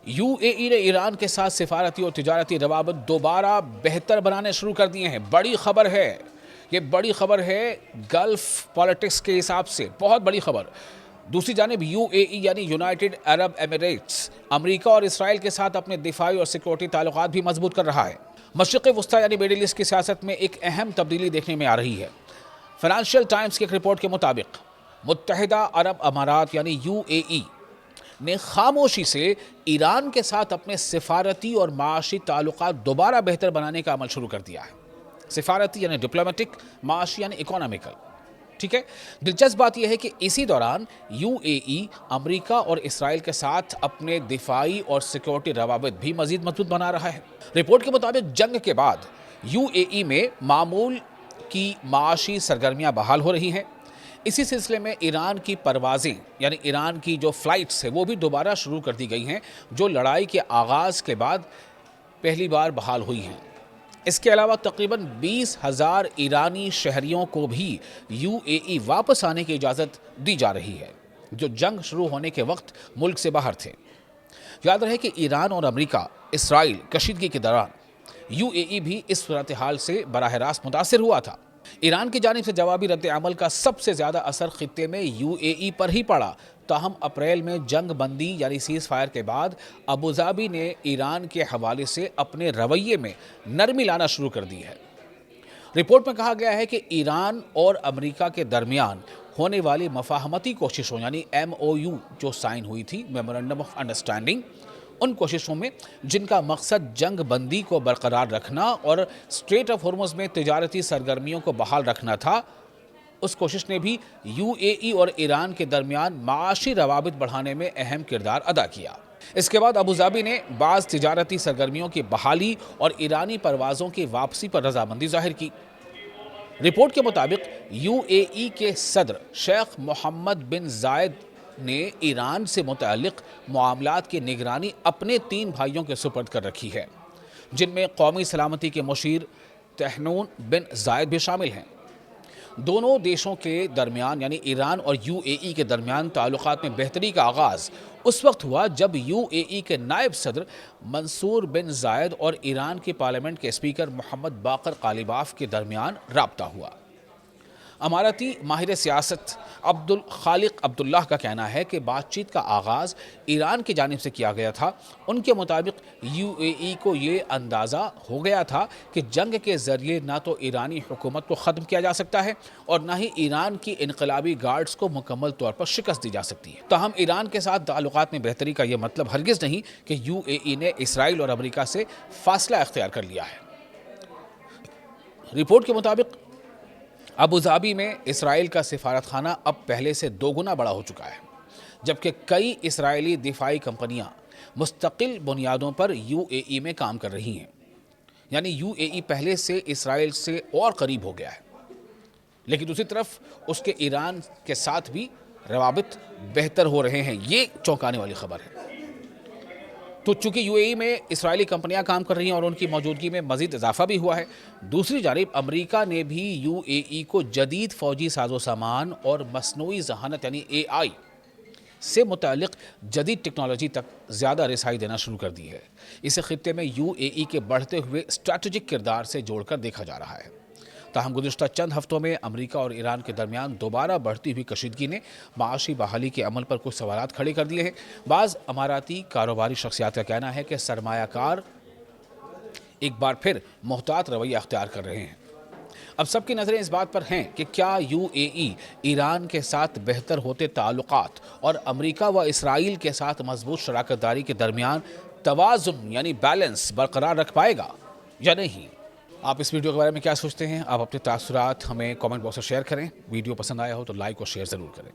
You اے ای نے ایران کے ساتھ سفارتی اور تجارتی روابط دوبارہ بہتر بنانے شروع کر دیے ہیں۔ بڑی خبر ہے، یہ بڑی خبر ہے گلف پالیٹکس کے حساب سے، بہت بڑی خبر۔ دوسری جانب یو اے ای یعنی یونائٹڈ عرب ایمریٹس امریکہ اور اسرائیل کے ساتھ اپنے دفاعی اور سیکورٹی تعلقات بھی مضبوط کر رہا ہے۔ مشرق وسطیٰ یعنی مڈل ایسٹ کی سیاست میں ایک اہم تبدیلی دیکھنے میں آ رہی ہے۔ فائنانشل ٹائمز کی ایک رپورٹ کے مطابق متحدہ عرب امارات یعنی یو اے ای نے خاموشی سے ایران کے ساتھ اپنے سفارتی اور معاشی تعلقات دوبارہ بہتر بنانے کا عمل شروع کر دیا ہے۔ سفارتی یعنی ڈپلومیٹک، معاشی یعنی اکونومیکل، ٹھیک ہے۔ دلچسپ بات یہ ہے کہ اسی دوران یو اے ای امریکہ اور اسرائیل کے ساتھ اپنے دفاعی اور سیکورٹی روابط بھی مزید مضبوط بنا رہا ہے۔ رپورٹ کے مطابق جنگ کے بعد یو اے ای میں معمول کی معاشی سرگرمیاں بحال ہو رہی ہیں۔ اسی سلسلے میں ایران کی پروازیں یعنی ایران کی جو فلائٹس ہیں وہ بھی دوبارہ شروع کر دی گئی ہیں، جو لڑائی کے آغاز کے بعد پہلی بار بحال ہوئی ہیں۔ اس کے علاوہ تقریباً 20,000 ایرانی شہریوں کو بھی یو اے ای واپس آنے کی اجازت دی جا رہی ہے، جو جنگ شروع ہونے کے وقت ملک سے باہر تھے۔ یاد رہے کہ ایران اور امریکہ اسرائیل کشیدگی کے دوران یو اے ای بھی اس صورتحال سے براہ راست متاثر ہوا تھا۔ ایران کی جانب سے جوابی رد عمل کا سب سے زیادہ اثر خطے میں یو اے ای پر ہی پڑا، تاہم اپریل میں جنگ بندی یعنی سیز فائر کے بعد ابوظہبی نے ایران کے حوالے سے اپنے رویے میں نرمی لانا شروع کر دی ہے۔ رپورٹ میں کہا گیا ہے کہ ایران اور امریکہ کے درمیان ہونے والی مفاہمتی کوششوں یعنی ایم او یو جو سائن ہوئی تھی، میمورنڈم آف انڈرسٹینڈنگ، ان کوششوں میں جن کا مقصد جنگ بندی کو برقرار رکھنا اور اسٹریٹ آف ہرمز میں تجارتی سرگرمیوں کو بحال رکھنا تھا، اس کوشش نے بھی یو اے ای اور ایران کے درمیان معاشی روابط بڑھانے میں اہم کردار ادا کیا۔ اس کے بعد ابوظہبی نے بعض تجارتی سرگرمیوں کی بحالی اور ایرانی پروازوں کی واپسی پر رضامندی ظاہر کی۔ رپورٹ کے مطابق یو اے ای کے صدر شیخ محمد بن زائد نے ایران سے متعلق معاملات کی نگرانی اپنے 3 بھائیوں کے سپرد کر رکھی ہے، جن میں قومی سلامتی کے مشیر طاہنون بن زائد بھی شامل ہیں۔ دونوں دیشوں کے درمیان یعنی ایران اور یو اے ای کے درمیان تعلقات میں بہتری کا آغاز اس وقت ہوا جب یو اے ای کے نائب صدر منصور بن زائد اور ایران کی پارلیمنٹ کے اسپیکر محمد باقر قالیباف کے درمیان رابطہ ہوا۔ اماراتی ماہر سیاست عبدالخالق عبداللہ کا کہنا ہے کہ بات چیت کا آغاز ایران کی جانب سے کیا گیا تھا۔ ان کے مطابق یو اے ای کو یہ اندازہ ہو گیا تھا کہ جنگ کے ذریعے نہ تو ایرانی حکومت کو ختم کیا جا سکتا ہے اور نہ ہی ایران کی انقلابی گارڈز کو مکمل طور پر شکست دی جا سکتی ہے۔ تاہم ایران کے ساتھ تعلقات میں بہتری کا یہ مطلب ہرگز نہیں کہ یو اے ای نے اسرائیل اور امریکہ سے فاصلہ اختیار کر لیا ہے۔ رپورٹ کے مطابق ابوظہبی میں اسرائیل کا سفارت خانہ اب پہلے سے 2 گنا بڑا ہو چکا ہے، جبکہ کئی اسرائیلی دفاعی کمپنیاں مستقل بنیادوں پر یو اے ای میں کام کر رہی ہیں، یعنی یو اے ای پہلے سے اسرائیل سے اور قریب ہو گیا ہے، لیکن دوسری طرف اس کے ایران کے ساتھ بھی روابط بہتر ہو رہے ہیں۔ یہ چونکانے والی خبر ہے۔ تو چونکہ یو اے ای میں اسرائیلی کمپنیاں کام کر رہی ہیں اور ان کی موجودگی میں مزید اضافہ بھی ہوا ہے، دوسری جانب امریکہ نے بھی یو اے ای کو جدید فوجی ساز و سامان اور مصنوعی ذہانت یعنی اے آئی سے متعلق جدید ٹیکنالوجی تک زیادہ رسائی دینا شروع کر دی ہے۔ اسے خطے میں یو اے ای کے بڑھتے ہوئے اسٹریٹجک کردار سے جوڑ کر دیکھا جا رہا ہے۔ تاہم گزشتہ چند ہفتوں میں امریکہ اور ایران کے درمیان دوبارہ بڑھتی ہوئی کشیدگی نے معاشی بحالی کے عمل پر کچھ سوالات کھڑے کر دیے ہیں۔ بعض اماراتی کاروباری شخصیات کا کہنا ہے کہ سرمایہ کار ایک بار پھر محتاط رویہ اختیار کر رہے ہیں۔ اب سب کی نظریں اس بات پر ہیں کہ کیا یو اے ای ایران کے ساتھ بہتر ہوتے تعلقات اور امریکہ و اسرائیل کے ساتھ مضبوط شراکت داری کے درمیان توازن یعنی بیلنس برقرار رکھ پائے گا یا نہیں۔ آپ اس ویڈیو کے بارے میں کیا سوچتے ہیں؟ آپ اپنے تاثرات ہمیں کامنٹ باکس میں شیئر کریں۔ ویڈیو پسند آیا ہو تو لائک اور شیئر ضرور کریں۔